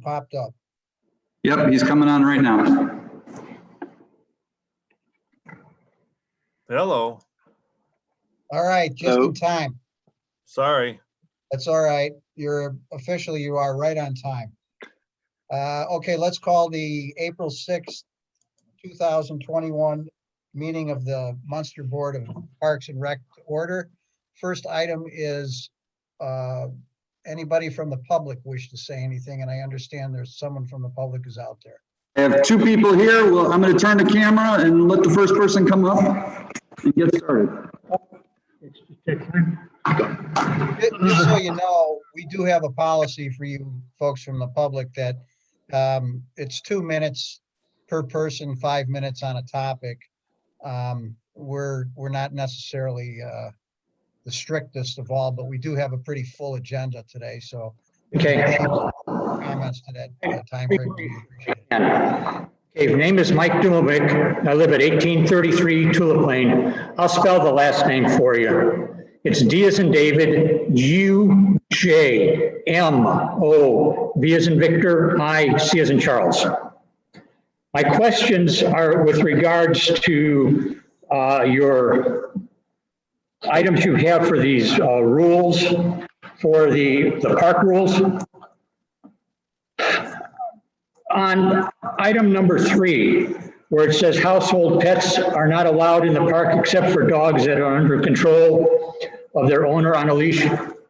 popped up. Yep, he's coming on right now. Hello, All right, just in time. sorry. That's all right. You're officially, you are right on time. Okay, let's call the April 6th, 2021 meeting of the Munster Board of Parks and Rec to order. First item is anybody from the public wish to say anything, and I understand there's someone from the public is out there. I have two people here. Well, I'm going to turn the camera and let the first person come up and get started. Just so you know, we do have a policy for you folks from the public that it's 2 minutes per person, 5 minutes on a topic. We're not necessarily the strictest of all, but we do have a pretty full agenda today. So Okay. comments to that time frame. We appreciate it. Okay, my name is Mike Dumovic. I live at 1833 Tulip Lane. I'll spell the last name for you. It's D as in David, U, J, M, O, V as in Victor, I, C as in Charles. My questions are with regards to your items you have for these rules, for the park rules. On item number 3, where it says household pets are not allowed in the park except for dogs that are under control of their owner on a leash.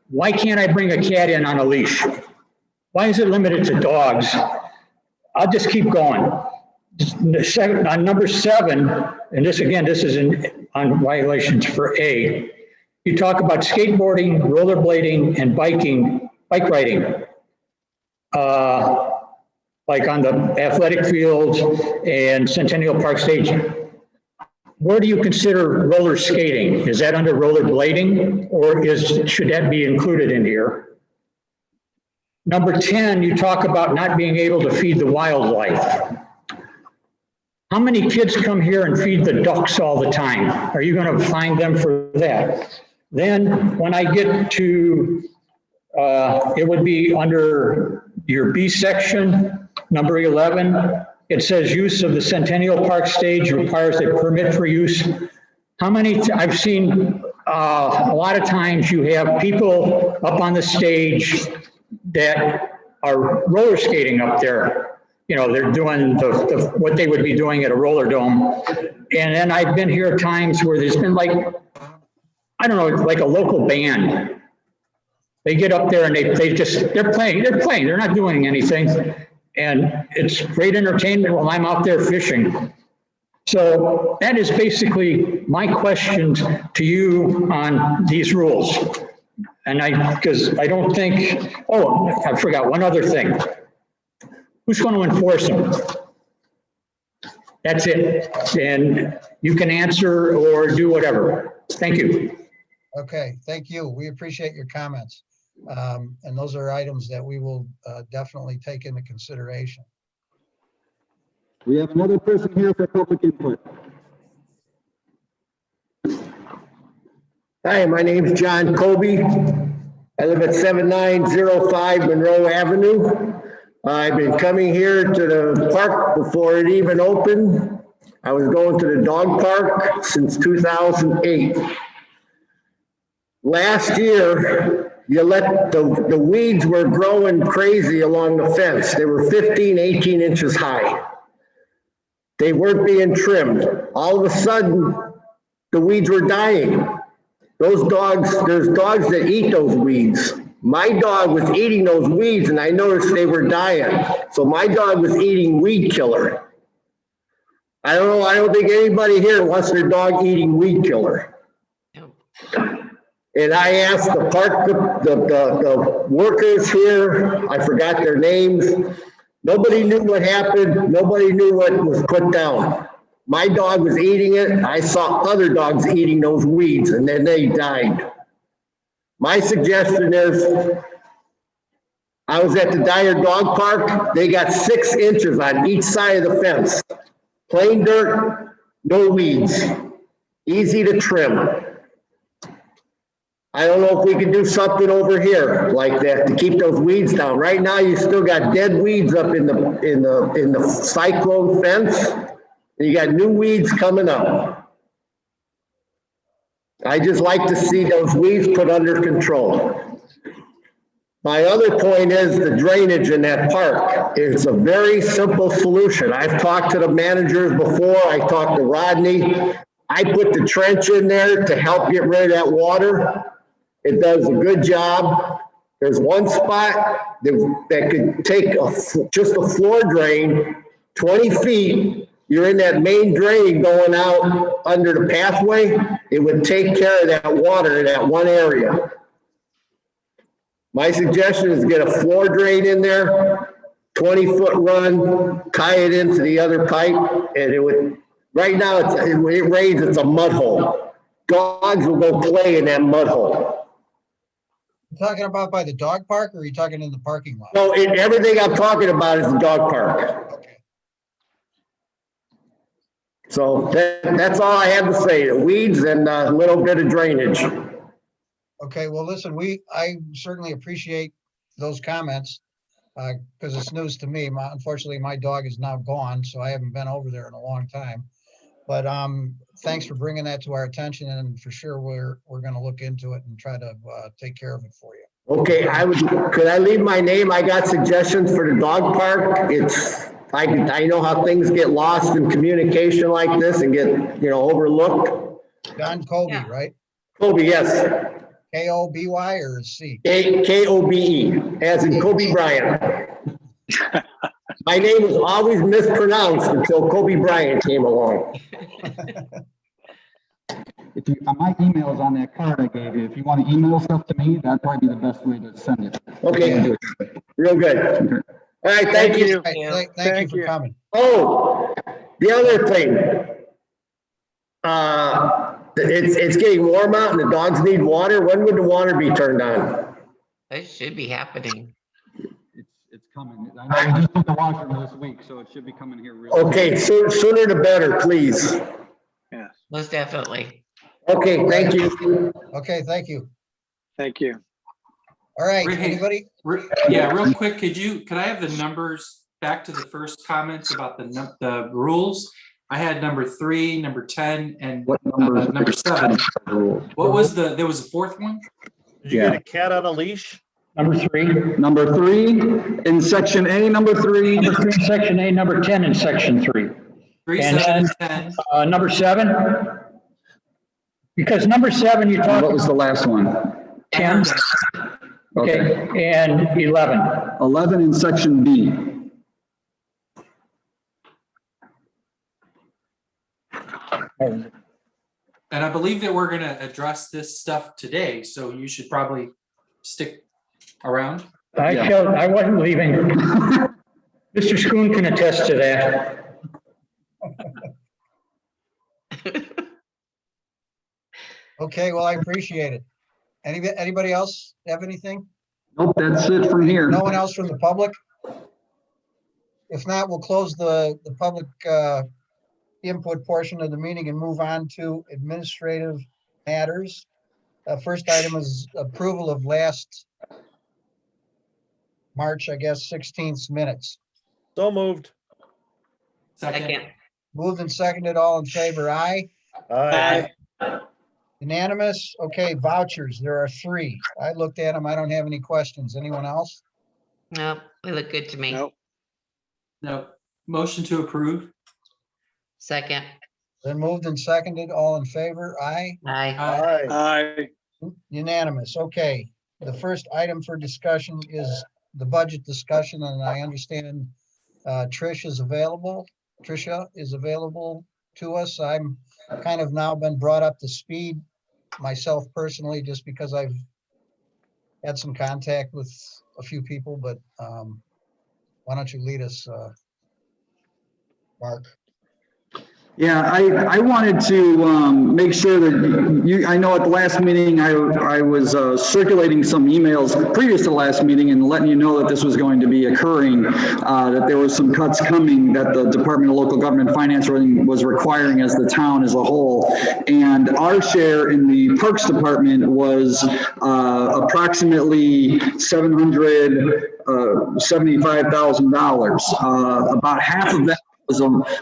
Why can't I bring a cat in on a leash? Why is it limited to dogs? I'll just keep going. On number 7, and this again, this is on violations for A. You talk about skateboarding, rollerblading, and bike riding. Like on the athletic fields and Centennial Park stage. Where do you consider roller skating? Is that under rollerblading, or should that be included in here? Number 10, you talk about not being able to feed the wildlife. How many kids come here and feed the ducks all the time? Are you going to fine them for that? Then when I get to, it would be under your B section, number 11, it says use of the Centennial Park stage requires a permit for use. How many, I've seen a lot of times you have people up on the stage that are roller skating up there. You know, they're doing what they would be doing at a roller dome. And then I've been here at times where there's been like, I don't know, like a local band. They get up there and they're playing, they're not doing anything. And it's great entertainment while I'm out there fishing. So that is basically my questions to you on these rules. And because I don't think, oh, I forgot one other thing. Who's going to enforce them? That's it. And you can answer or do whatever. Thank you. Okay, thank you. We appreciate your comments. And those are items that we will definitely take into consideration. We have another person here for public input. Hi, my name is John Colby. I live at 7905 Monroe Avenue. I've been coming here to the park before it even opened. I was going to the dog park since 2008. Last year, you let the weeds were growing crazy along the fence. They were 15, 18 inches high. They weren't being trimmed. All of a sudden, the weeds were dying. Those dogs, there's dogs that eat those weeds. My dog was eating those weeds and I noticed they were dying. So my dog was eating weed killer. I don't know, I don't think anybody here wants their dog eating weed killer. And I asked the park, the workers here, I forgot their names. Nobody knew what happened. Nobody knew what was put down. My dog was eating it. I saw other dogs eating those weeds and then they died. My suggestion is, I was at the Dyer Dog Park. They got 6 inches on each side of the fence. Plain dirt, no weeds, easy to trim. I don't know if we can do something over here like that to keep those weeds down. Right now, you still got dead weeds up in the cyclone fence. And you got new weeds coming up. I just like to see those weeds put under control. My other point is the drainage in that park. It's a very simple solution. I've talked to the managers before. I talked to Rodney. I put the trench in there to help get rid of that water. It does a good job. There's one spot that could take just a floor drain, 20 feet. You're in that main drain going out under the pathway. It would take care of that water in that one area. My suggestion is get a floor drain in there, 20-foot run, tie it into the other pipe, and it would, right now, it rains, it's a mud hole. Dogs will go play in that mud hole. You talking about by the dog park, or are you talking in the parking lot? No, everything I'm talking about is the dog park. Okay. So that's all I have to say, the weeds and a little bit of drainage. Okay, well, listen, I certainly appreciate those comments, because it's news to me. Unfortunately, my dog is now gone, so I haven't been over there in a long time. But thanks for bringing that to our attention, and for sure, we're gonna look into it and try to take care of it for you. Okay, could I leave my name? I got suggestions for the dog park. I know how things get lost in communication like this and get, overlooked. Don Kobe, Yeah. right? Kobe, yes. K-O-B-Y or C? Kobe, as in Kobe Bryant. My name was always mispronounced until Kobe Bryant came along. My email is on that card I gave you. If you want to email stuff to me, that'd probably be the best way to send it. Okay, real good. All right, thank you. Thank you for coming. Oh, the other thing. It's getting warm out and the dogs need water. When would the water be turned on? It should be happening. It's coming. I just did the washroom this week, so it should be coming here real soon. Okay, sooner the better, please. Yes, Most definitely. Okay, thank you. Okay, thank you. thank you. All right, Hey, anybody? Yeah, real quick, could I have the numbers back to the first comments about the rules? I had number 3, number 10, and What numbers? number 7. What was there was a fourth one? Did you get a cat on a leash? Number 3, Number 3, in section A, number 3. number 3 in section A, number 10 in section 3. 3, And 7, then- 10. Number 7, because number 7, you're What talking was the last one? 10, okay, and 11. 11 in section B. And I believe that we're gonna address this stuff today, so you should probably stick around. I wasn't leaving. Mr. Schoon can attest to that. Okay, well, I appreciate it. Anybody else have anything? Nope, that's it from here. No one else from the public? If not, we'll close the public input portion of the meeting and move on to administrative matters. First item is approval of last March, I guess, 16th minutes. So moved. Second. Moved and seconded, all in favor, aye. Aye. Unanimous? Okay, vouchers, there are 3. I looked at them, I don't have any questions. Anyone else? Nope, they look good to me. Nope. No, motion to approve. Second. Then moved and seconded, all in favor, aye. Aye. Aye. Aye. Unanimous, okay. The first item for discussion is the budget discussion, and I understand Tricia is available to us. I'm kind of now been brought up to speed myself personally, just because I've had some contact with a few people, but why don't you lead us, Mark? Yeah, I wanted to make sure that you, I know at the last meeting, I was circulating some emails previous to the last meeting and letting you know that this was going to be occurring, that there was some cuts coming that the Department of Local Government Finance was requiring as the town as a whole. And our share in the Parks Department was approximately $775,000. About half of that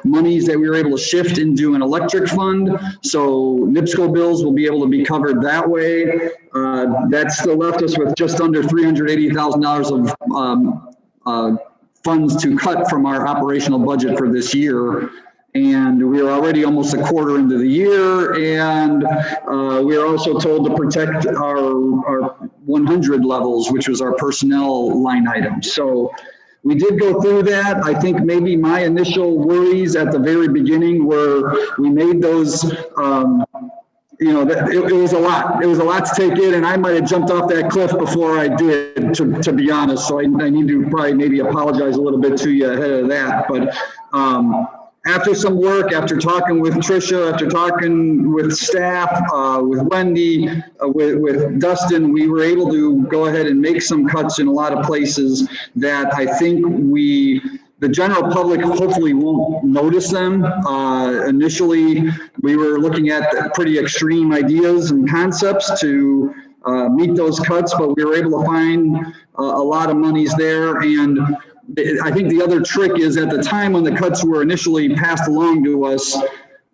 monies that we were able to shift into an electric fund. So NIPSCO bills will be able to be covered that way. That still left us with just under $380,000 of funds to cut from our operational budget for this year. And we are already almost a quarter into the year. And we are also told to protect our 100 levels, which was our personnel line item. So we did go through that. I think maybe my initial worries at the very beginning were we made those, you know, it was a lot. It was a lot to take in, and I might have jumped off that cliff before I did, to be honest. So I need to probably maybe apologize a little bit to you ahead of that. But after some work, after talking with Tricia, after talking with staff, with Wendy, with Dustin, we were able to go ahead and make some cuts in a lot of places that I think the general public hopefully won't notice them. Initially, we were looking at pretty extreme ideas and concepts to meet those cuts, but we were able to find a lot of monies there. And I think the other trick is at the time when the cuts were initially passed along to us,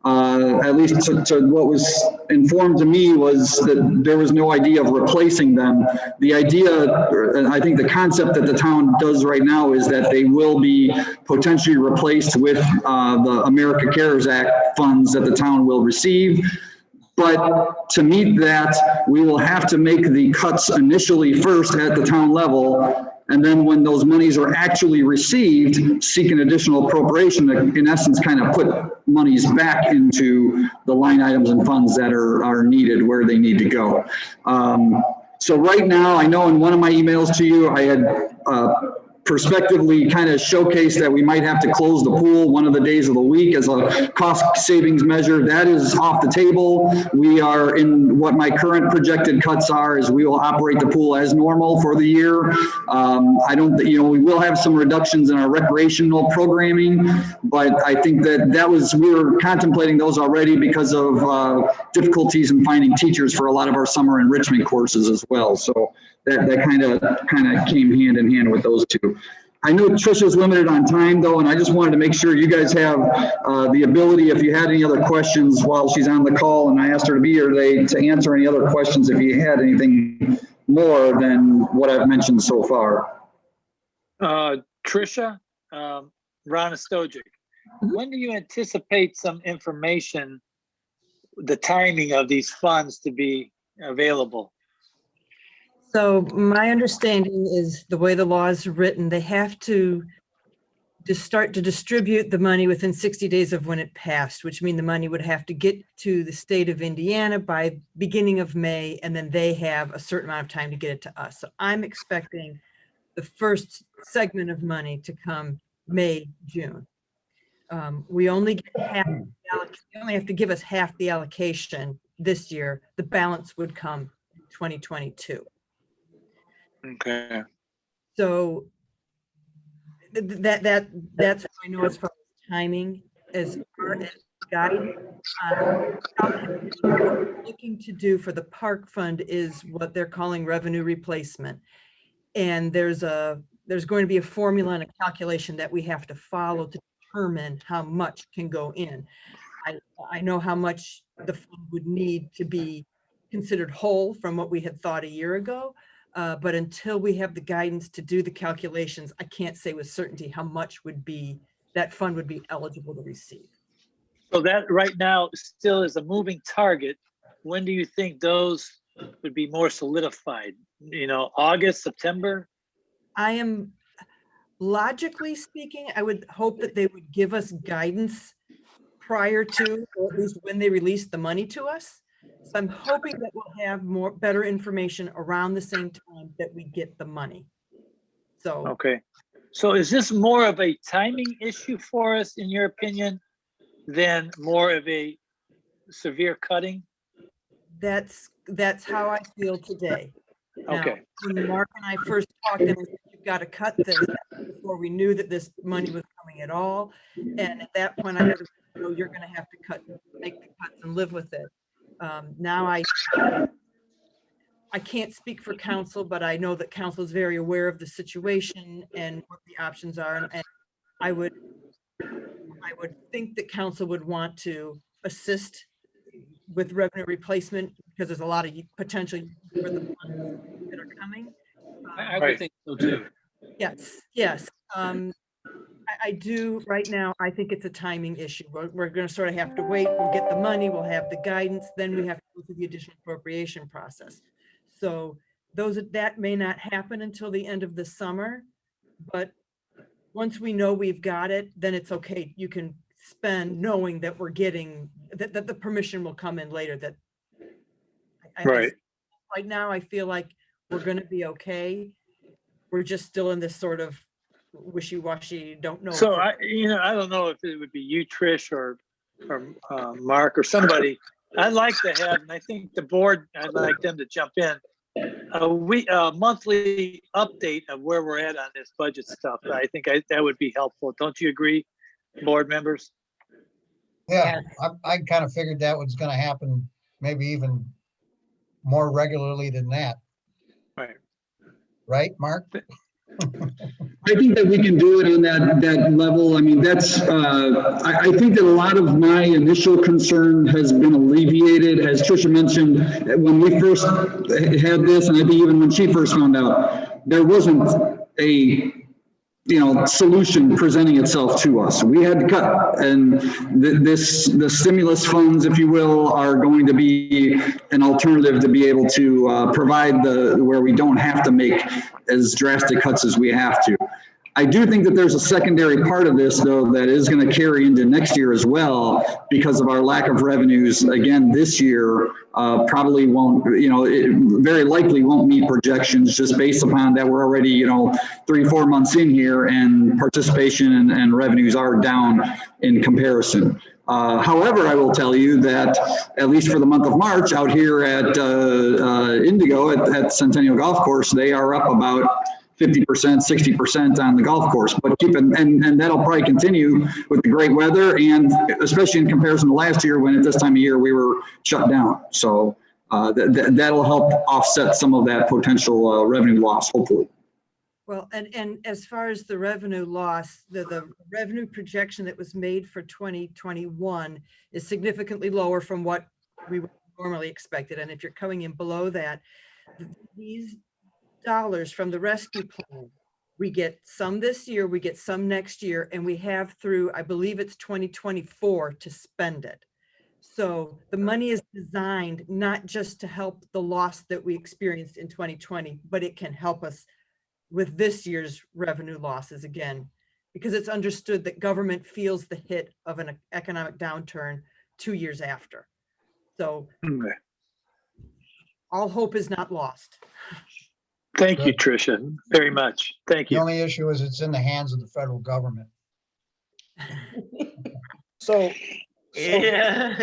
at least to what was informed to me, was that there was no idea of replacing them. The idea, and I think the concept that the town does right now is that they will be potentially replaced with the America Cares Act funds that the town will receive. But to meet that, we will have to make the cuts initially first at the town level. And then when those monies are actually received, seek an additional appropriation that in essence kind of put monies back into the line items and funds that are needed where they need to go. So right now, I know in one of my emails to you, I had prospectively kind of showcased that we might have to close the pool one of the days of the week as a cost savings measure. That is off the table. We are in what my current projected cuts are is we will operate the pool as normal for the year. I don't, you know, we will have some reductions in our recreational programming, but I think we were contemplating those already because of difficulties in finding teachers for a lot of our summer enrichment courses as well. So that kind of came hand in hand with those two. I know Tricia's limited on time though, and I just wanted to make sure you guys have the ability, if you had any other questions while she's on the call, and I asked her to be here today, to answer any other questions if you had anything more than what I've mentioned so far. Tricia, Ron Stojic, when do you anticipate some information, the timing of these funds to be available? So my understanding is the way the law is written, they have to start to distribute the money within 60 days of when it passed, which means the money would have to get to the state of Indiana by beginning of May, and then they have a certain amount of time to get it to us. So I'm expecting the first segment of money to come May, June. We only get half, you only have to give us half the allocation this year. The balance would come in 2022. Okay. So that's what I know as far as timing. As far as guidance, what we're looking to do for the park fund is what they're calling revenue replacement. And there's going to be a formula and a calculation that we have to follow to determine how much can go in. I know how much the fund would need to be considered whole from what we had thought a year ago. But until we have the guidance to do the calculations, I can't say with certainty how much that fund would be eligible to receive. So that right now still is a moving target. When do you think those would be more solidified? You know, August, September? I am, logically speaking, I would hope that they would give us guidance prior to, or at least when they release the money to us. So I'm hoping that we'll have better information around the same time that we get the money. So Okay. So is this more of a timing issue for us, in your opinion? than more of a severe cutting? That's how I feel today. Now, Okay, when Mark and I first talked, and I said, you've got to cut this before we knew that this money was coming at all. And at that point, I would have said, no, you're going to have to make the cuts and live with it. Now I can't speak for council, but I know that council is very aware of the situation and what the options are. And I would think that council would want to assist with revenue replacement because there's a lot of potential for the funds that are coming. I Right. would think so too. Yes. I do right now. I think it's a timing issue. We're going to sort of have to wait. We'll get the money. We'll have the guidance. Then we have to go through the additional appropriation process. So that may not happen until the end of the summer, but once we know we've got it, then it's okay. You can spend knowing that we're getting that the permission will come in later. That right. Right now, I feel like we're going to be okay. We're just still in this sort of wishy-washy, don't know. So I don't know if it would be you, Trish, or Mark or somebody. I'd like to have, and I think the board, I'd like them to jump in, a monthly update of where we're at on this budget stuff. I think that would be helpful. Don't you agree, board members? Yeah, I kind of figured that was gonna happen, maybe even more regularly than that. Right. Right, Mark? I think that we can do it on that level. I mean, that's, I think that a lot of my initial concern has been alleviated. As Tricia mentioned, when we first had this, and I think even when she first found out, there wasn't a, solution presenting itself to us. We had to cut, and the stimulus funds, if you will, are going to be an alternative to be able to provide where we don't have to make as drastic cuts as we have to. I do think that there's a secondary part of this, though, that is going to carry into next year as well because of our lack of revenues. Again, this year probably won't, it very likely won't meet projections just based upon that we're already, 3-4 months in here and participation and revenues are down in comparison. However, I will tell you that at least for the month of March out here at Indigo at Centennial Golf Course, they are up about 50%, 60% on the golf course, but and that'll probably continue with the great weather and especially in comparison to last year when at this time of year we were shut down. So that'll help offset some of that potential revenue loss, hopefully. Well, and as far as the revenue loss, the revenue projection that was made for 2021 is significantly lower from what we would normally expected. And if you're coming in below that, these dollars from the rescue plan, we get some this year, we get some next year, and we have through, I believe it's 2024 to spend it. So the money is designed not just to help the loss that we experienced in 2020, but it can help us with this year's revenue losses again, because it's understood that government feels the hit of an economic downturn 2 years after. So all hope is not lost. Thank you, Tricia, very much. Thank The you. only issue is it's in the hands of the federal government. So, Yeah.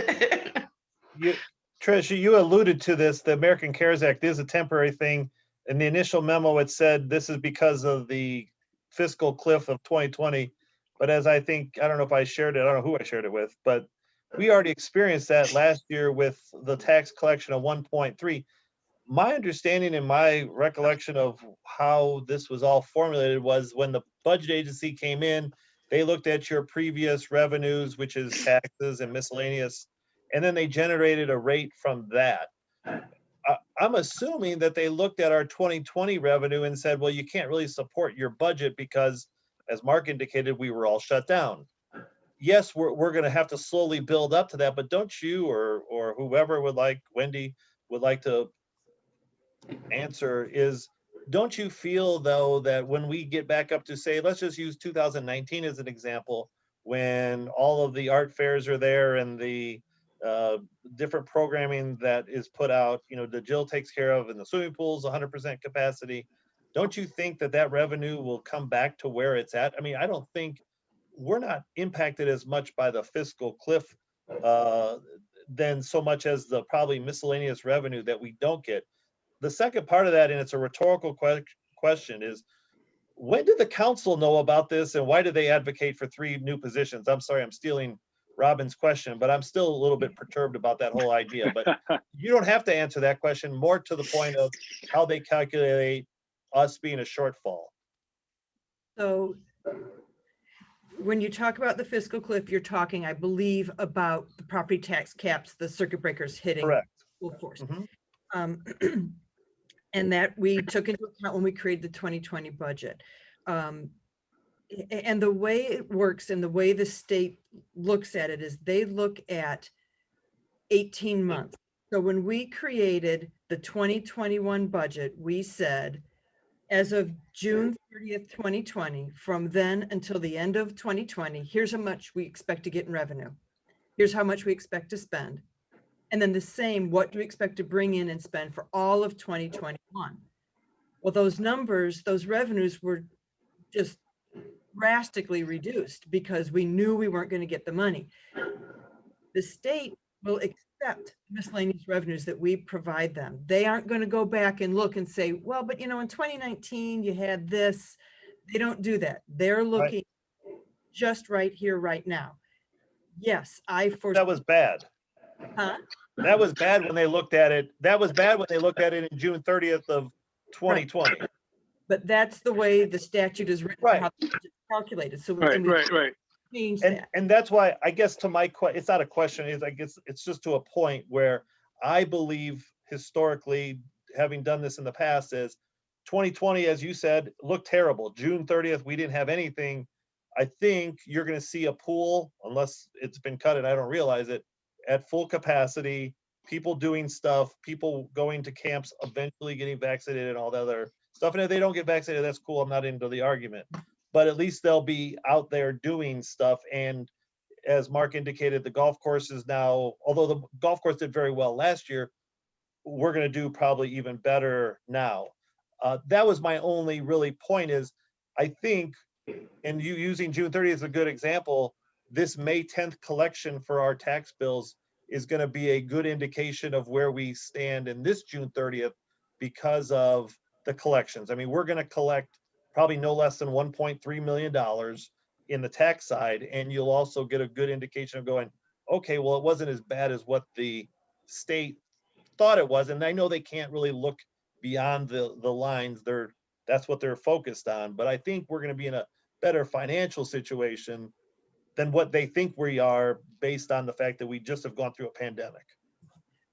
Tricia, you alluded to this, the American CARES Act is a temporary thing. In the initial memo, it said this is because of the fiscal cliff of 2020. But as I don't know if I shared it, I don't know who I shared it with, but we already experienced that last year with the tax collection of 1.3. My understanding and my recollection of how this was all formulated was when the budget agency came in, they looked at your previous revenues, which is taxes and miscellaneous, and then they generated a rate from that. I'm assuming that they looked at our 2020 revenue and said, well, you can't really support your budget because, as Mark indicated, we were all shut down. Yes, we're going to have to slowly build up to that, but don't you or whoever would like, Wendy would like to answer is, don't you feel though that when we get back up to, say, let's just use 2019 as an example, when all of the art fairs are there and the different programming that is put out, the Jill takes care of, and the swimming pool's 100% capacity, don't you think that revenue will come back to where it's at? I mean, I don't think we're not impacted as much by the fiscal cliff than so much as the probably miscellaneous revenue that we don't get. The second part of that, and it's a rhetorical question, is when did the council know about this and why did they advocate for 3 new positions? I'm sorry, I'm stealing Robin's question, but I'm still a little bit perturbed about that whole idea. But you don't have to answer that question, more to the point of how they calculate us being a shortfall. So when you talk about the fiscal cliff, you're talking, I believe, about the property tax caps, the circuit breakers hitting Correct. full force. Mhm. And that we took into account when we created the 2020 budget. And the way it works and the way the state looks at it is they look at 18 months. So when we created the 2021 budget, we said, as of June 30th, 2020, from then until the end of 2020, here's how much we expect to get in revenue. Here's how much we expect to spend. And then the same, what do we expect to bring in and spend for all of 2021? Well, those numbers, those revenues were just drastically reduced because we knew we weren't going to get the money. The state will accept miscellaneous revenues that we provide them. They aren't going to go back and look and say, well, but you know, in 2019, you had this. They don't do that. They're looking just right here, right now. Yes, That was bad. Huh? That was bad when they looked at it. That was bad when they looked at it in June 30th of 2020. But that's the way the statute is written, Right. how it's calculated. So we Right, can right. change And that. and that's why I guess to my question, it's not a question, I guess it's just to a point where I believe historically, having done this in the past, is 2020, as you said, looked terrible. June 30th, we didn't have anything. I think you're going to see a pool, unless it's been cut and I don't realize it, at full capacity, people doing stuff, people going to camps, eventually getting vaccinated and all the other stuff. And if they don't get vaccinated, that's cool. I'm not into the argument, but at least they'll be out there doing stuff. And as Mark indicated, the golf course is now, although the golf course did very well last year, we're going to do probably even better now. That was my only really point is, I think, and you using June 30th is a good example, this May 10th collection for our tax bills is going to be a good indication of where we stand in this June 30th because of the collections. I mean, we're going to collect probably no less than $1.3 million in the tax side, and you'll also get a good indication of going, okay, well, it wasn't as bad as what the state thought it was. And I know they can't really look beyond the lines. That's what they're focused on. But I think we're going to be in a better financial situation than what they think we are based on the fact that we just have gone through a pandemic.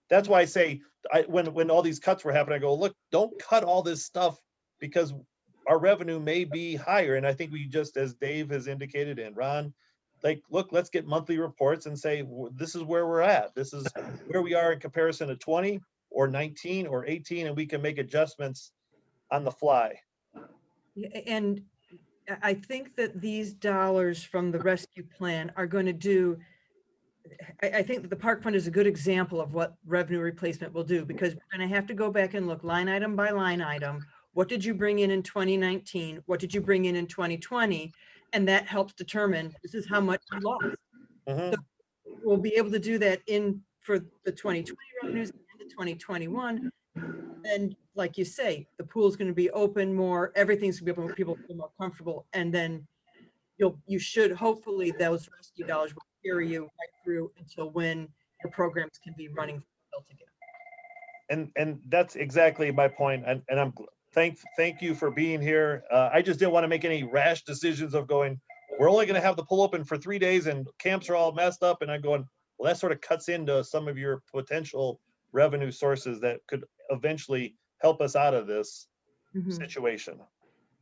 That's why I say, when all these cuts were happening, I go, look, don't cut all this stuff because our revenue may be higher. And I think we just, as Dave has indicated and Ron, like, look, let's get monthly reports and say, this is where we're at. This is where we are in comparison to 20 or 19 or 18, and we can make adjustments on the fly. And I think that these dollars from the rescue plan are going to do, I think that the park fund is a good example of what revenue replacement will do, because we're going to have to go back and look line item by line item. What did you bring in 2019? What did you bring in 2020? And that helps determine this is how much you lost. Mhm. So we'll be able to do that for the 2020 revenues and the 2021. And like you say, the pool's going to be open more, everything's going to be open, people feel more comfortable. And then you should, hopefully those rescue dollars will carry you right through until when your programs can be running built again. And that's exactly my point. And I'm thank you for being here. I just didn't want to make any rash decisions of going, we're only going to have the pool open for 3 days and camps are all messed up. And I'm going, well, that sort of cuts into some of your potential revenue sources that could eventually help us out of this situation.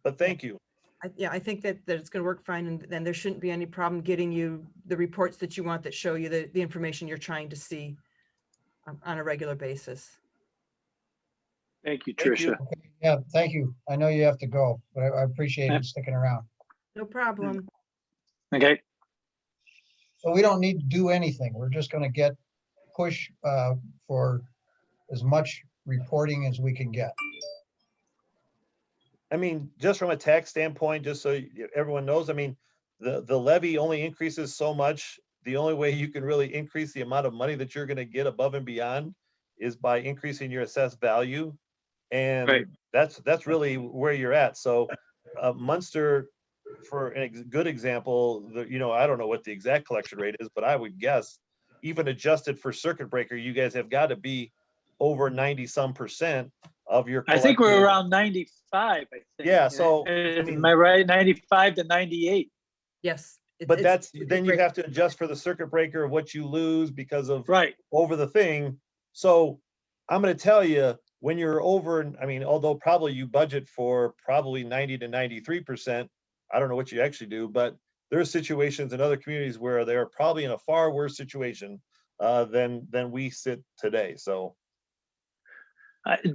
But thank you. Yeah, I think that it's going to work fine, and then there shouldn't be any problem getting you the reports that you want that show you the information you're trying to see on a regular basis. Thank you, Thank you. Tricia. Yeah, thank you. I know you have to go, but I appreciate you sticking around. No problem. Okay, So we don't need to do anything. We're just going to push for as much reporting as we can get. I mean, just from a tax standpoint, just so everyone knows, I mean, the levy only increases so much. The only way you can really increase the amount of money that you're gonna get above and beyond is by increasing your assessed value. And Right. that's really where you're at. So Munster, for a good example, I don't know what the exact collection rate is, but I would guess even adjusted for circuit breaker, you guys have got to be over 90-some% of your I think we're collected- around 95, I think. Yeah, so, I mean- Am I right? 95 to 98. Yes. But it's then you great. have to adjust for the circuit breaker of what you lose because of Right. over the thing. So I'm gonna tell you, when you're over, I mean, although probably you budget for probably 90 to 93%, I don't know what you actually do, but there are situations in other communities where they're probably in a far worse situation than we sit today. So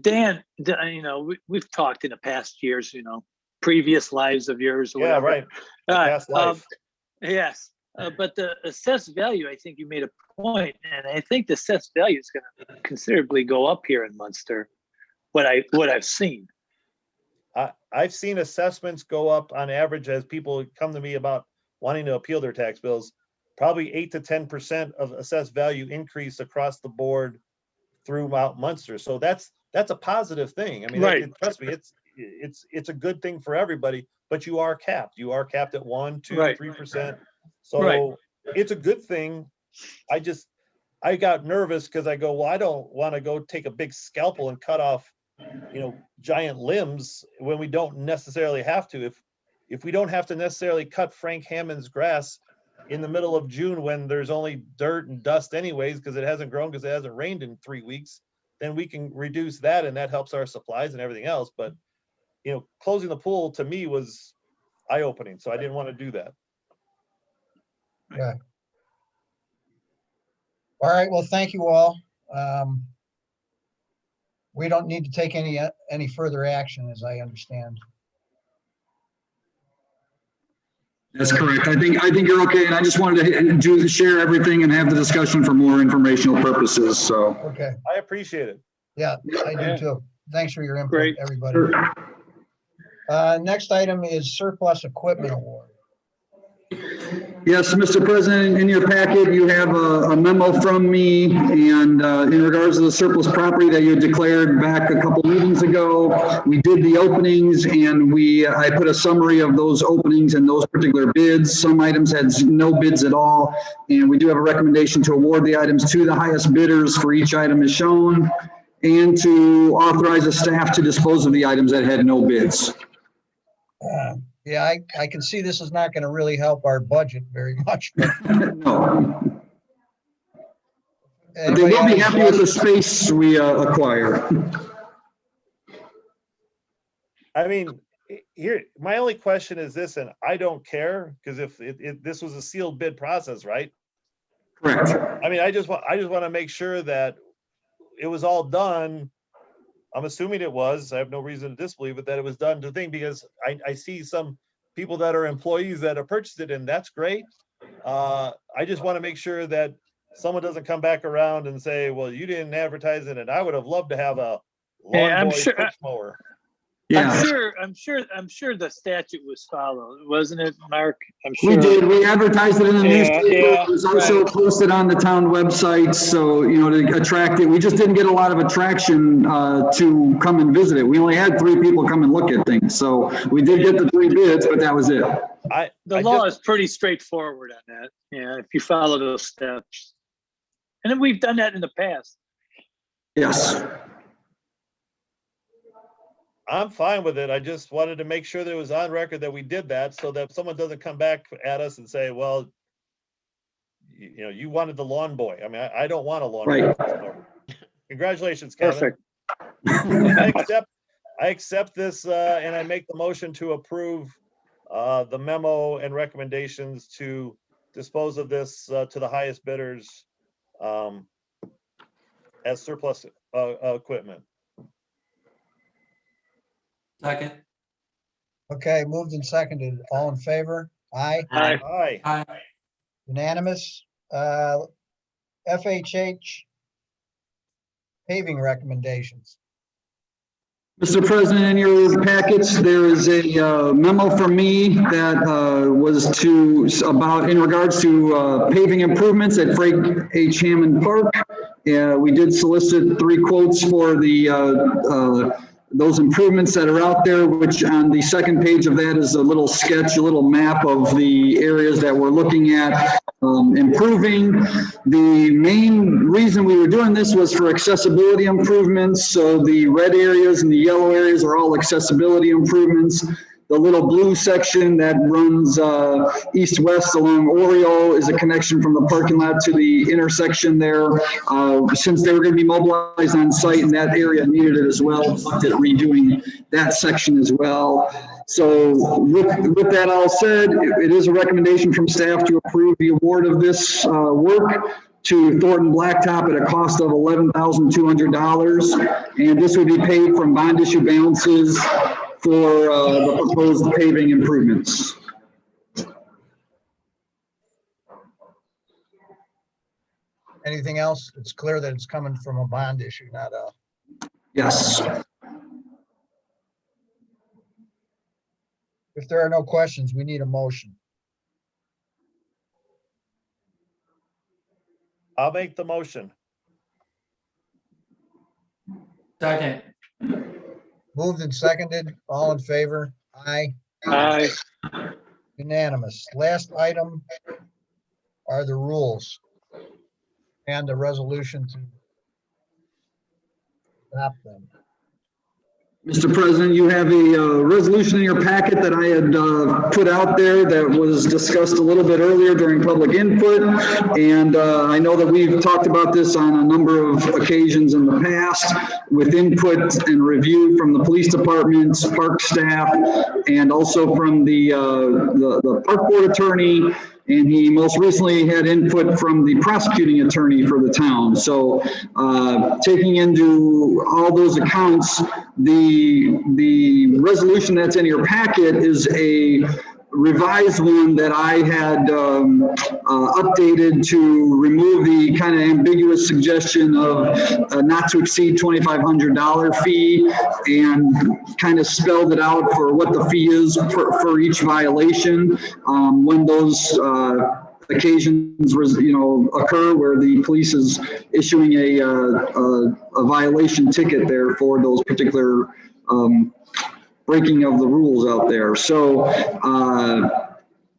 Dan, we've talked in the past years, previous lives of yours or yeah, whatever. right. The past life. Yes, but the assessed value, I think you made a point, and I think the assessed value is going to considerably go up here in Munster. What I've seen. I've seen assessments go up on average as people come to me about wanting to appeal their tax bills, probably 8 to 10% of assessed value increase across the board throughout Munster. So that's a positive thing. I mean, Right. Trust me, it's a good thing for everybody, but you are capped. You are capped at 1, 2, Right. 3%. So Right. it's a good thing. I got nervous because I go, well, I don't want to go take a big scalpel and cut off, giant limbs when we don't necessarily have to. If we don't have to necessarily cut Frank Hammond's grass in the middle of June when there's only dirt and dust anyways, because it hasn't grown, because it hasn't rained in 3 weeks, then we can reduce that and that helps our supplies and everything else. But, closing the pool to me was eye-opening. So I didn't want to do that. Yeah. All right, well, thank you all. We don't need to take any further action, as I understand. That's correct. I think you're okay, and I just wanted to share everything and have the discussion for more informational purposes, so. Okay, I appreciate it. yeah, I do too. Thanks for your input, Great. everybody. Next item is surplus equipment award. Yes, Mr. President, in your packet, you have a memo from me, and in regards to the surplus property that you had declared back a couple meetings ago, we did the openings, and I put a summary of those openings and those particular bids. Some items had no bids at all, and we do have a recommendation to award the items to the highest bidders for each item as shown, and to authorize the staff to dispose of the items that had no bids. Yeah, I can see this is not going to really help our budget very much. But No. But they will be happy with the space we acquire. I mean, here, my only question is this, and I don't care, because if this was a sealed bid process, right? Correct. I mean, I just want to make sure that it was all done. I'm assuming it was. I have no reason to disbelieve it, that it was done to the thing, because I see some people that are employees that have purchased it, and that's great. I just want to make sure that someone doesn't come back around and say, well, you didn't advertise it, and I would have loved to have a Yeah, I'm lawn boy sure- push mower. Yeah. I'm sure the statute was followed, wasn't it, Mark? I'm sure. We did. We advertised it in the Yeah, newspaper. yeah, It was also right. posted on the town website, so, to attract it. We just didn't get a lot of attraction to come and visit it. We only had 3 people come and look at things, so we did get the 3 bids, but that was it. The law is pretty straightforward on that. Yeah, if you follow those steps. And then we've done that in the past. Yes. I'm fine with it. I just wanted to make sure that it was on record that we did that, so that someone doesn't come back at us and say, well, you wanted the lawn boy. I mean, I don't want a lawn Right. boy. Congratulations, Kevin. Perfect. I accept this, and I make the motion to approve the memo and recommendations to dispose of this to the highest bidders as surplus equipment. Second. Okay, moved and seconded. All in favor? Aye, Aye. Aye. unanimous. FHH paving recommendations. Mr. President, in your packets, there is a memo from me that was about in regards to paving improvements at Frank H. Hammond Park. We did solicit 3 quotes for those improvements that are out there, which on the second page of that is a little sketch, a little map of the areas that we're looking at improving. The main reason we were doing this was for accessibility improvements. So the red areas and the yellow areas are all accessibility improvements. The little blue section that runs east-west along Oriole is a connection from the parking lot to the intersection there. Since they were going to be mobilized on site and that area needed it as well, looked at redoing that section as well. So with that all said, it is a recommendation from staff to approve the award of this work to Thornton Blacktop at a cost of $11,200. And this would be paid from bond issue balances for the proposed paving improvements. Anything else? It's clear that it's coming from a bond issue, not a. Yes. If there are no questions, we need a motion. I'll make the motion. Second. Moved and seconded, all in favor? Aye. Aye. Unanimous. Last item are the rules and the resolution to adopt them. Mr. President, you have a resolution in your packet that I had put out there that was discussed a little bit earlier during public input. And I know that we've talked about this on a number of occasions in the past with input and review from the police departments, park staff, and also from the park board attorney. And he most recently had input from the prosecuting attorney for the town. So taking into all those accounts, the resolution that's in your packet is a revised one that I had updated to remove the kind of ambiguous suggestion of not to exceed $2,500 fee, and kind of spelled it out for what the fee is for each violation when those occasions occur where the police is issuing a violation ticket there for those particular breaking of the rules out there. So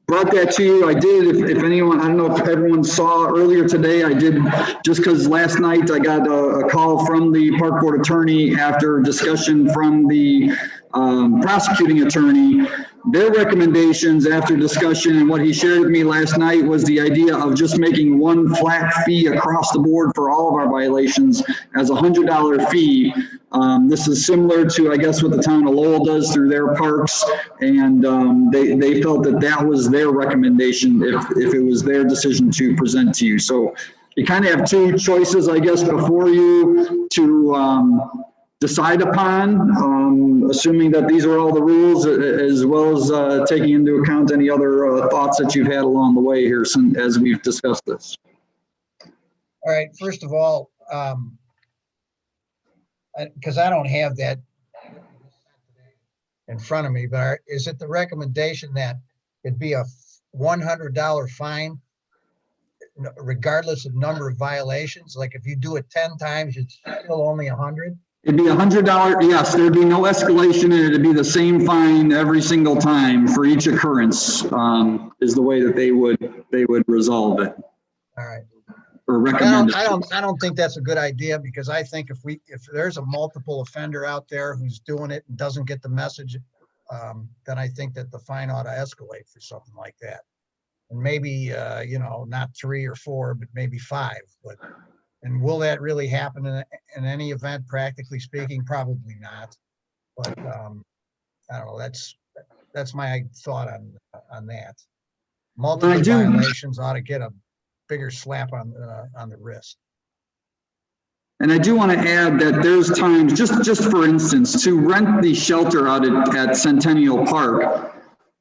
brought that to you. I did, if anyone, I don't know if everyone saw earlier today, I did, just because last night I got a call from the park board attorney after discussion from the prosecuting attorney. Their recommendations after discussion and what he shared with me last night was the idea of just making one flat fee across the board for all of our violations as a $100 fee. This is similar to, I guess, what the town of Lowell does through their parks. And they felt that that was their recommendation if it was their decision to present to you. So you kind of have 2 choices, I guess, before you to decide upon, assuming that these are all the rules, as well as taking into account any other thoughts that you've had along the way here as we've discussed this. All right, first of all, because I don't have that in front of me, but is it the recommendation that it'd be a $100 fine regardless of number of violations? Like if you do it 10 times, it's still only 100? It'd be $100, yes, there'd be no escalation, and it'd be the same fine every single time for each occurrence, is the way that they would resolve it. All right. Or recommend it. I don't think that's a good idea, because I think if there's a multiple offender out there who's doing it and doesn't get the message, then I think that the fine ought to escalate for something like that. And maybe, not 3 or 4, but maybe 5, and will that really happen in any event, practically speaking? Probably not. But I don't know. That's my thought on that. Multiple violations ought to get a bigger slap on the wrist. And I do want to add that there's times, just for instance, to rent the shelter out at Centennial Park,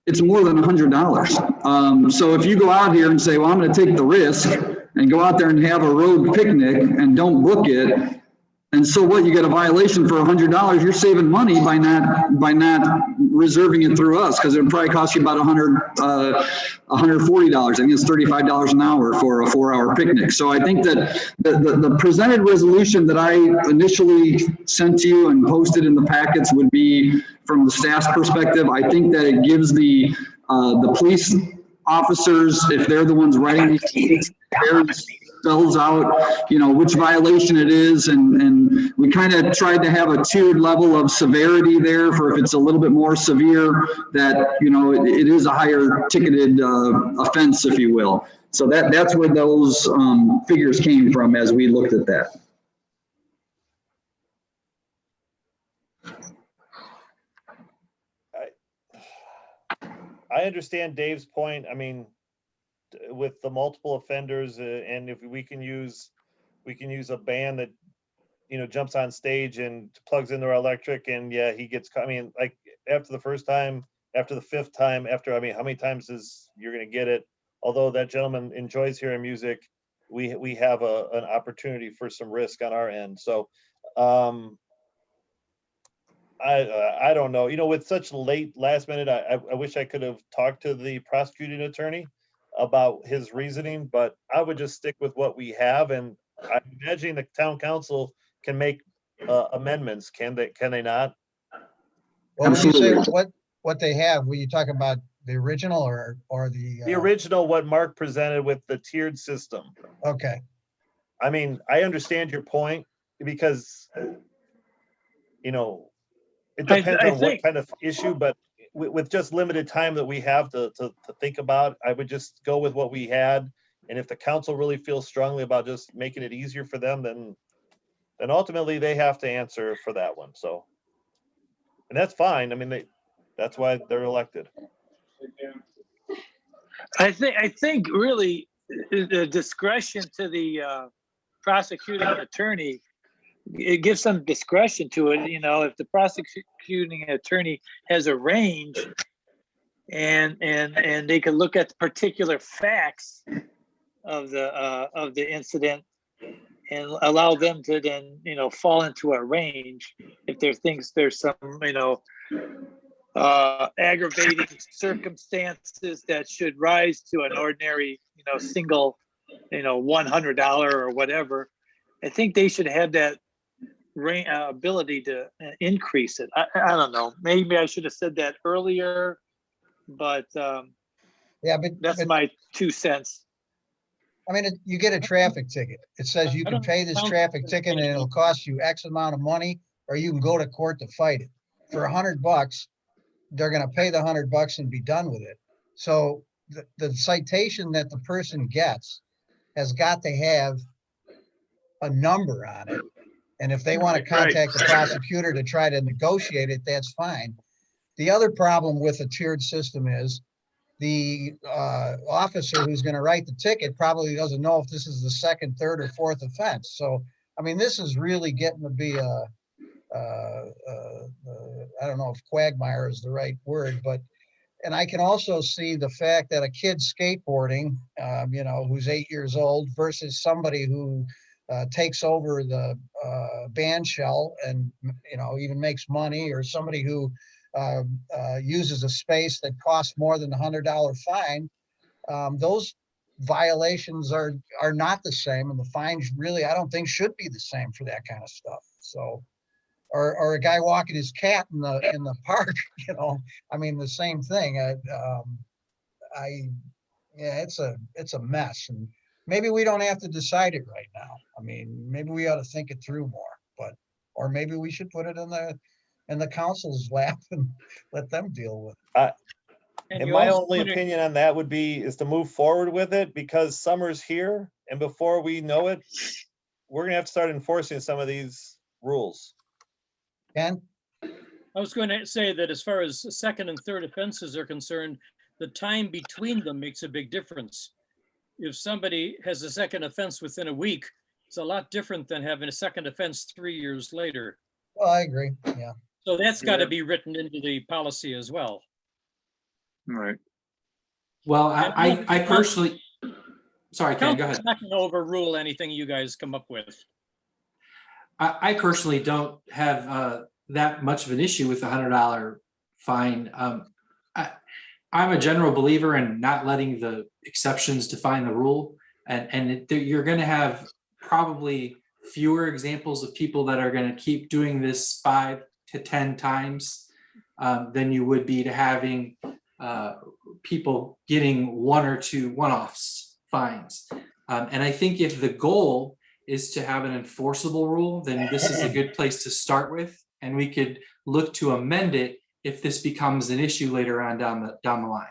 it's more than $100. So if you go out here and say, well, I'm going to take the risk and go out there and have a road picnic and don't book it, And so what, you get a violation for $100, you're saving money by not reserving it through us, because it would probably cost you about $140. I think it's $35 an hour for a 4-hour picnic. So I think that the presented resolution that I initially sent to you and posted in the packets would be, from the staff's perspective, I think that it gives the police officers, if they're the ones writing these tickets, spells out, you know, which violation it is, and we kind of tried to have a tiered level of severity there for if it's a little bit more severe, that, you know, it is a higher ticketed offense, if you will. So that's where those figures came from as we looked at that. I understand Dave's point. I mean, with the multiple offenders, and if we can use a band that, you know, jumps on stage and plugs into our electric, and yeah, he gets, I mean, like after the first time, after the fifth time, after, I mean, how many times is you're going to get it? Although that gentleman enjoys hearing music, we have an opportunity for some risk on our end. So I don't know, you know, with such last minute, I wish I could have talked to the prosecuting attorney about his reasoning, but I would just stick with what we have. And I'm imagining the town council can make amendments. Can they not? Well, when you say Absolutely. what they have, were you talking about the original or The original, what Mark presented with the tiered system. Okay, I mean, I understand your point, because, you know, it depends I on what think- kind of issue, but with just limited time that we have to think about, I would just go with what we had. And if the council really feels strongly about just making it easier for them, then ultimately they have to answer for that one. So, and that's fine. I mean, that's why they're elected. I think really the discretion to the prosecuting attorney, it gives some discretion to it. You know, if the prosecuting attorney has a range, and they can look at the particular facts of the incident and allow them to then, you know, fall into a range if there thinks there's some, you know, aggravating circumstances that should rise to an ordinary, you know, single, you know, $100 or whatever. I think they should have that ability to increase it. I don't know. Maybe I should have said that earlier, but yeah, but that's my 2 cents. I mean, you get a traffic ticket. It says you can pay this traffic ticket and it'll cost you X amount of money, or you can go to court to fight it. For $100, they're gonna pay the $100 and be done with it. So the citation that the person gets has got to have a number on it. And if they want to contact the prosecutor to try to negotiate it, that's fine. The other problem with a tiered system is the officer who's going to write the ticket probably doesn't know if this is the second, third, or fourth offense. So, I mean, this is really getting to be I don't know if quagmire is the right word, but, and I can also see the fact that a kid skateboarding, you know, who's 8 years old versus somebody who takes over the band shell and, you know, even makes money, or somebody who uses a space that costs more than $100 fine. Those violations are not the same, and the fines really, I don't think, should be the same for that kind of stuff. So, or a guy walking his cat in the park, you know, I mean, the same thing. Yeah, it's a mess, and maybe we don't have to decide it right now. I mean, maybe we ought to think it through more, but, or maybe we should put it in the council's lap and let them deal with it. And my only opinion on that would be is to move forward with it, because summer's here, and before we know it, we're gonna have to start enforcing some of these rules. Ken? I was going to say that as far as second and third offenses are concerned, the time between them makes a big difference. If somebody has a second offense within a week, it's a lot different than having a second offense 3 years later. Well, I agree, yeah. So that's got to be written into the policy as well. Right. Well, I personally, sorry, Ken, go ahead. Council's not going to overrule anything you guys come up with. I personally don't have that much of an issue with the $100 fine. I'm a general believer in not letting the exceptions define the rule, and you're going to have probably fewer examples of people that are going to keep doing this 5 to 10 times than you would be to having people getting 1 or 2 one-offs fines. And I think if the goal is to have an enforceable rule, then this is a good place to start with, and we could look to amend it if this becomes an issue later on down the line.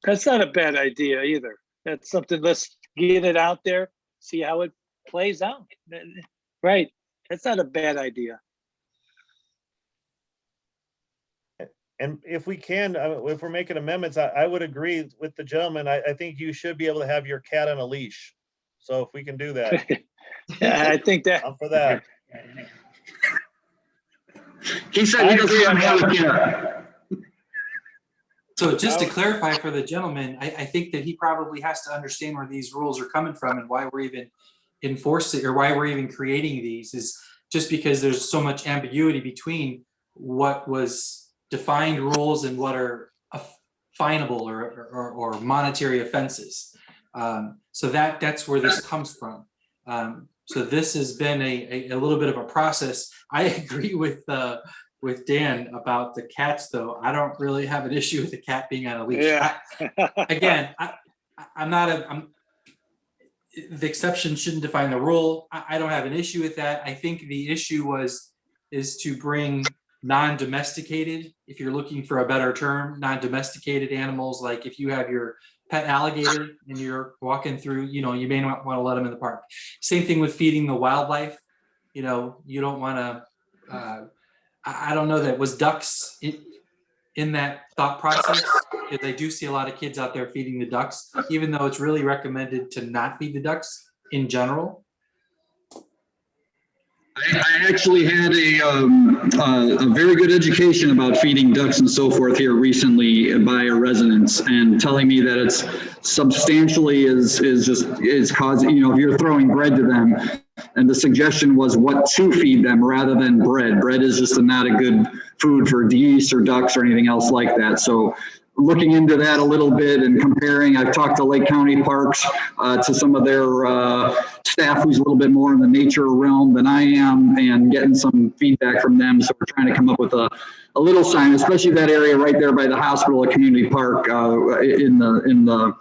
That's not a bad idea either. That's something, let's get it out there, see how it plays out. Right, that's not a bad idea. And if we can, if we're making amendments, I would agree with the gentleman. I think you should be able to have your cat on a leash. So if we can do that, Yeah, I think that, I'm for that. He said I he doesn't agree on want to have that. a cat. So just to clarify for the gentleman, I think that he probably has to understand where these rules are coming from and why we're even enforcing, or why we're even creating these, is just because there's so much ambiguity between what was defined rules and what are finable or monetary offenses. So that's where this comes from. So this has been a little bit of a process. I agree with Dan about the cats, though. I don't really have an issue with the cat being on a leash. yeah. The exception shouldn't define the rule. I don't have an issue with that. I think the issue is to bring non-domesticated, if you're looking for a better term, non-domesticated animals, like if you have your pet alligator and you're walking through, you may not want to let them in the park. Same thing with feeding the wildlife. You don't want to, I don't know that was ducks in that thought process, because I do see a lot of kids out there feeding the ducks, even though it's really recommended to not feed the ducks in general. I actually had a very good education about feeding ducks and so forth here recently by a resident, and telling me that it's substantially is causing, if you're throwing bread to them, and the suggestion was what to feed them rather than bread. Bread is just not a good food for geese or ducks or anything else like that. So looking into that a little bit and comparing, I've talked to Lake County Parks, to some of their staff who's a little bit more in the nature realm than I am, and getting some feedback from them. So we're trying to come up with a little sign, especially that area right there by the hospital at Community Park, in the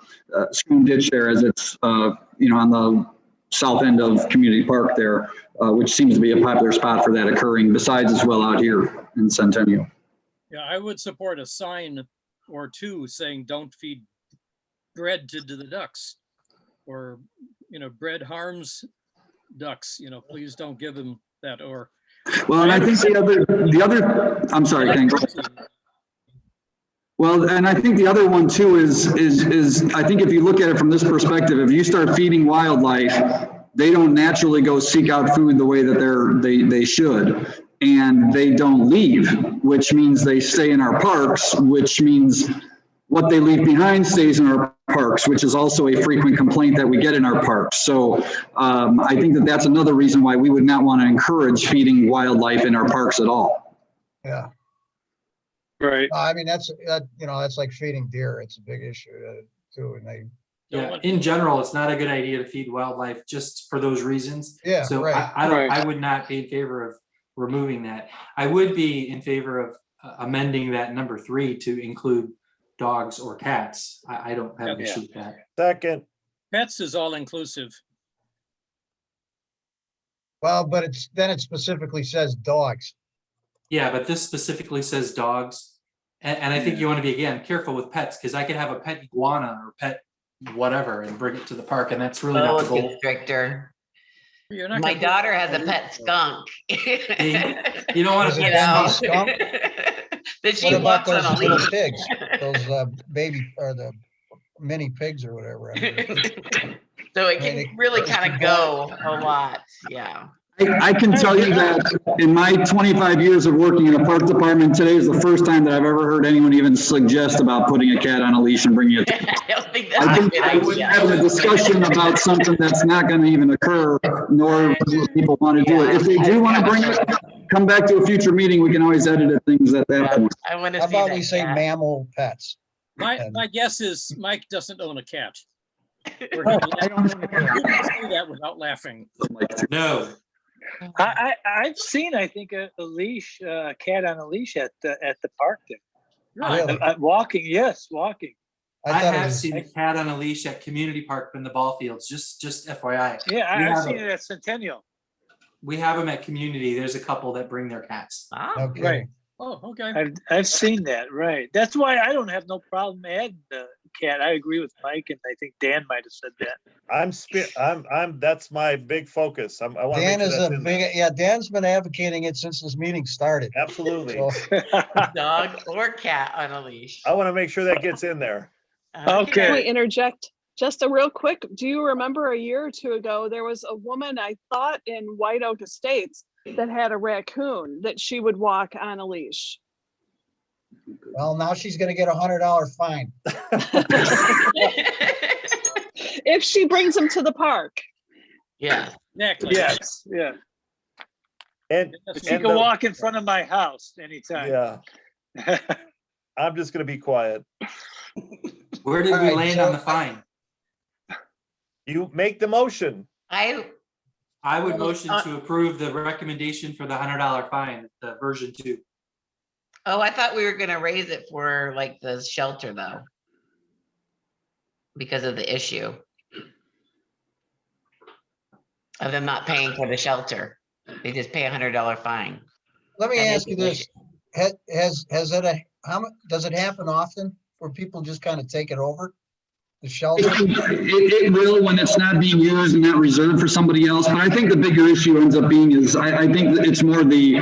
school ditch there, as it's on the south end of Community Park there, which seems to be a popular spot for that occurring, besides as well out here in Centennial. Yeah, I would support a sign or two saying don't feed bread to the ducks, or bread harms ducks, please don't give them that. Or well, and I think the other I'm sorry, Ken, go ahead. Well, and I think the other one too is I think if you look at it from this perspective, if you start feeding wildlife, they don't naturally go seek out food the way that they should. And they don't leave, which means they stay in our parks, which means what they leave behind stays in our parks, which is also a frequent complaint that we get in our parks. So I think that that's another reason why we would not want to encourage feeding wildlife in our parks at all. Yeah. Right. I mean, that's like feeding deer. It's a big issue too. And in general, it's not a good idea to feed wildlife just for those reasons. Yeah, so right. I would not be in favor of removing that. I would be in favor of amending that number 3 to include dogs or cats. I don't have an issue with that. Second. Pets is all inclusive. Well, but it specifically says dogs. Yeah, but this specifically says dogs. And I think you want to be, again, careful with pets, because I could have a pet iguana or pet whatever and bring it to the park, and that's really not the goal. Stricter. You're not My gonna- daughter has a pet skunk. You don't want Is to it pet a skunk. skunk? That she What about walks on those a little leash. pigs? Those baby, or the mini pigs or whatever. I mean, So it I mean, can really it kind can of go a lot. Yeah. I can tell you that in my 25 years of working in a park department, today is the first time that I've ever heard anyone even suggest about putting a cat on a leash and bringing it. I don't think that's I a think good we're idea. having a discussion about something that's not going to even occur, nor do people want to do it. If they do want to bring it, come back to a future meeting. We can always edit things at that Yeah, point. I want to How see about we that say cat. mammal pets? My guess is Mike doesn't own a cat. Or Oh, he'd I don't know. say that without laughing. No, I've seen, I think, a leash, cat on a leash at the park there. Really? Walking, yes, walking. I thought it have was- seen a cat on a leash at community park in the ball fields, just FYI. Yeah, We I've have seen a- it at Centennial. We have them at community. There's a couple that bring their cats. Wow. Okay. Right. Oh, okay. I've seen that, right. That's why I don't have no problem adding the cat. I agree with Mike, and I think Dan might have said that. That's my big focus. I want to Dan make is sure a that's in there. big, yeah, Dan's been advocating it since this meeting started. Absolutely. So, Dog or cat on a leash. I want to make sure that gets in there. Okay. Can we interject just a real quick? Do you remember a year or two ago, there was a woman, I thought in White Oak Estates, that had a raccoon that she would walk on a leash? well, now she's gonna get $100 fine. If she brings him to the park. Yeah. Exactly. Yes, yeah. And, She and can the- walk in front of my house anytime. yeah, I'm just going to be quiet. Where did All we right, land so- on the fine? You make the motion. I would motion to approve the recommendation for the $100 fine, the version 2. Oh, I thought we were gonna raise it for like the shelter though. Because of the issue. Of them not paying for the shelter. They just pay $100 fine. Let me And ask you this, it's- has it how much, does it happen often where people just kind of take it over? The shelter? It will when it's not being used and not reserved for somebody else, but I think the bigger issue ends up being is, I think that it's more the,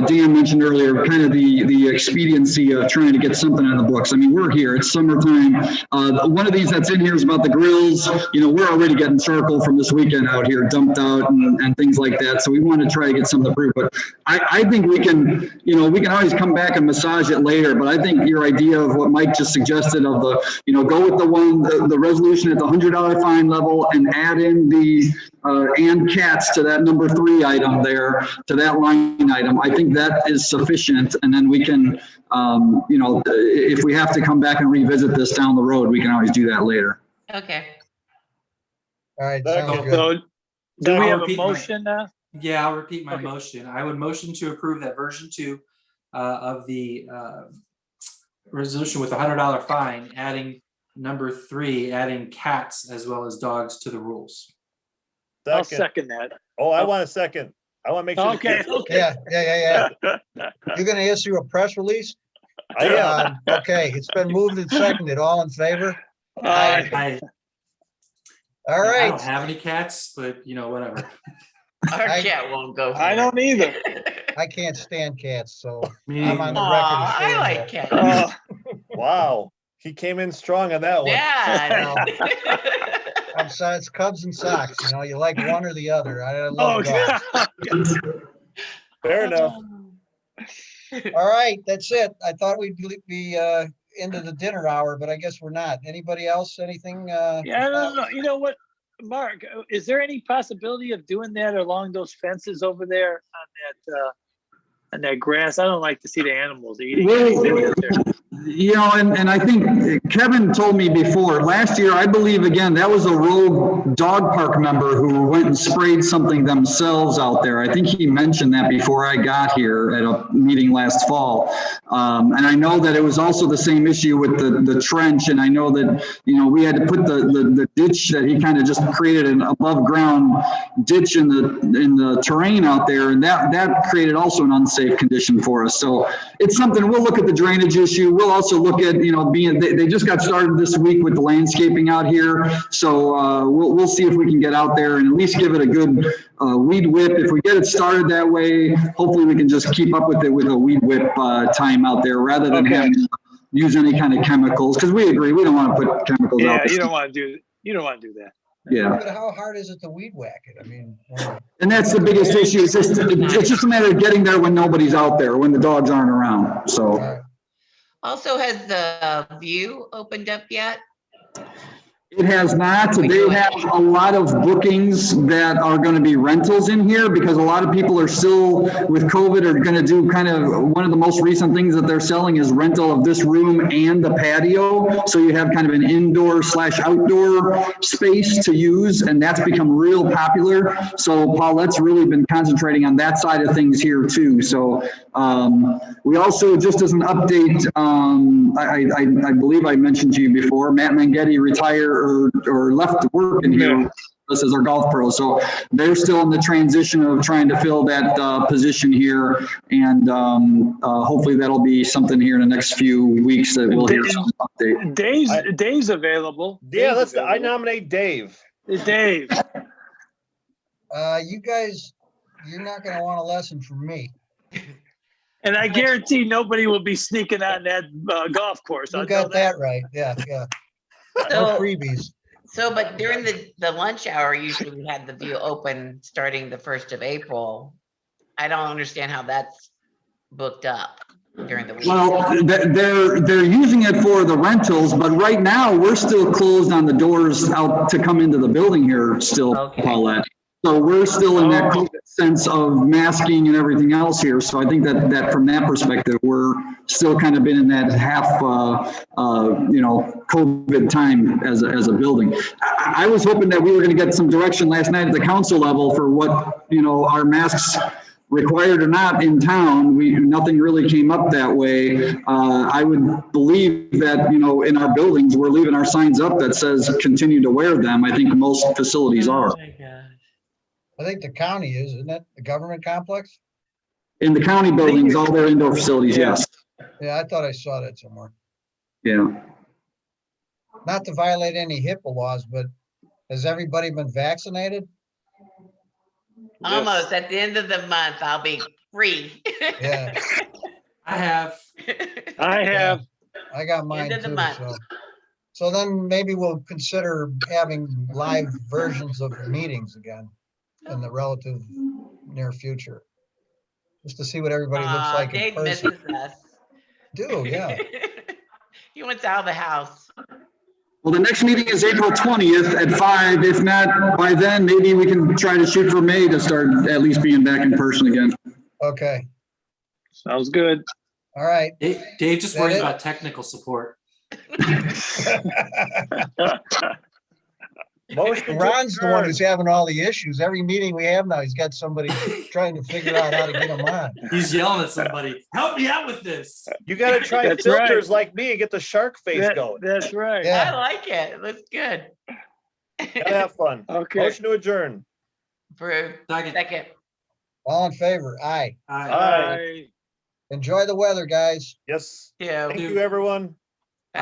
Dan mentioned earlier, kind of the expediency of trying to get something on the books. I mean, we're here, it's summertime. One of these that's in here is about the grills. You know, we're already getting charcoal from this weekend out here, dumped out and things like that. So we want to try to get something approved, but I think we can, you know, we can always come back and massage it later, but I think your idea of what Mike just suggested of the, you know, go with the resolution at the $100 fine level and add in the and cats to that number 3 item there, to that line item. I think that is sufficient. And then we can, you know, if we have to come back and revisit this down the road, we can always do that later. Okay. All right, There sounds you good. So, do we I'll have a repeat my- motion now? Yeah, I'll repeat my Okay. motion. I would motion to approve that version 2 of the resolution with a $100 fine, adding number 3, adding cats as well as dogs to the rules. I'll Second. second that. Oh, I want a second. I want to make sure. the Okay, kids- okay. Yeah. You're gonna issue a press release? I am. Okay, it's been moved and seconded. All in favor? I All I don't right. have any cats, but you know, whatever. Our I- cat won't go. I don't either. I can't stand cats, so Me I'm on neither. the record. as Aw, I saying like that. cats. Oh, Wow. He came in strong on that one. Yeah. I'm sorry, it's Cubs and Sox, you know, you like one or the other. I oh, love dogs. Fair enough. All right, that's it. I thought we'd be into the dinner hour, but I guess we're not. Anybody else, anything? Yeah, I don't know. You know what, Mark, is there any possibility of doing that along those fences over there on that grass? I don't like to see the animals eating anything out there. You know, and I think Kevin told me before, last year, I believe, again, that was a rogue dog park member who went and sprayed something themselves out there. I think he mentioned that before I got here at a meeting last fall. And I know that it was also the same issue with the trench. And I know that, you know, we had to put the ditch that he kind of just created an above ground ditch in the terrain out there. And that created also an unsafe condition for us. So it's something, we'll look at the drainage issue. We'll also look at, you know, they just got started this week with the landscaping out here. So we'll see if we can get out there and at least give it a good weed whip. If we get it started that way, hopefully we can just keep up with it with a weed whip time out there rather than Okay. having to use any kind of chemicals. Because we agree, we don't want to put chemicals out Yeah, there. you don't want to do that. Yeah. But how hard is it to weed whack it? I mean, And that's the biggest issue. It's just a matter of getting there when nobody's out there, when the dogs aren't around. So Also, has the view opened up yet? it has not. They have a lot of bookings that are going to be rentals in here because a lot of people are still with COVID are going to do kind of one of the most recent things that they're selling is rental of this room and the patio. So you have kind of an indoor / outdoor space to use, and that's become real popular. So Paulette's really been concentrating on that side of things here too. So we also, just as an update, I believe I mentioned to you before, Matt Mangetti retired or left work in here. This is our golf pro. So they're still in the transition of trying to fill that position here. And hopefully that'll be something here in the next few weeks that we'll hear some update. Dave's available. Yeah, Dave's I available. nominate Dave. Dave. you guys, you're not gonna want a lesson from me. And I guarantee nobody will be sneaking on that golf course. You got that right. Yeah. No freebies. So, but during the lunch hour, usually we had the view open starting the 1st of April. I don't understand how that's booked up during the week. Well, they're using it for the rentals, but right now we're still closed on the doors out to come into the building here still, Paulette. So we're still in that COVID sense of masking and everything else here. So I think that from that perspective, we're still kind of been in that half, COVID time as a building. I was hoping that we were going to get some direction last night at the council level for what, our masks required or not in town. Nothing really came up that way. I would believe that, in our buildings, we're leaving our signs up that says continue to wear them. I think most facilities are. Oh my gosh. I think the county is, isn't it? The government complex? In the county buildings, all their indoor facilities, yes. Yeah, I thought I saw that somewhere. Yeah. Not to violate any HIPAA laws, but has everybody been vaccinated? Almost at the end of the month, I'll be free. Yeah. I have. I got mine End of the too, month. so then maybe we'll consider having live versions of the meetings again in the relative near future. Just to see what everybody looks like in Dave person. misses us. Do, yeah. He wants out of the house. Well, the next meeting is April 20th at 5. If not, by then, maybe we can try to shoot for May to start at least being back in person again. Okay, Sounds good. all right. Dave just That worries it? about technical support. Motion to Ron's the one adjourn. who's having all the issues. Every meeting we have now, he's got somebody trying to figure out how to get him on. He's yelling at somebody, help me out with this. You got to try That's filters right. like me and get the shark face going. That's right. Yeah. I like it. It looks good. Gotta have fun. Okay. Motion to adjourn. Approved. Second. Second. All in favor? Aye. Aye. Aye. Enjoy the weather, guys. Yes. Yeah. Thank you, everyone. Bye.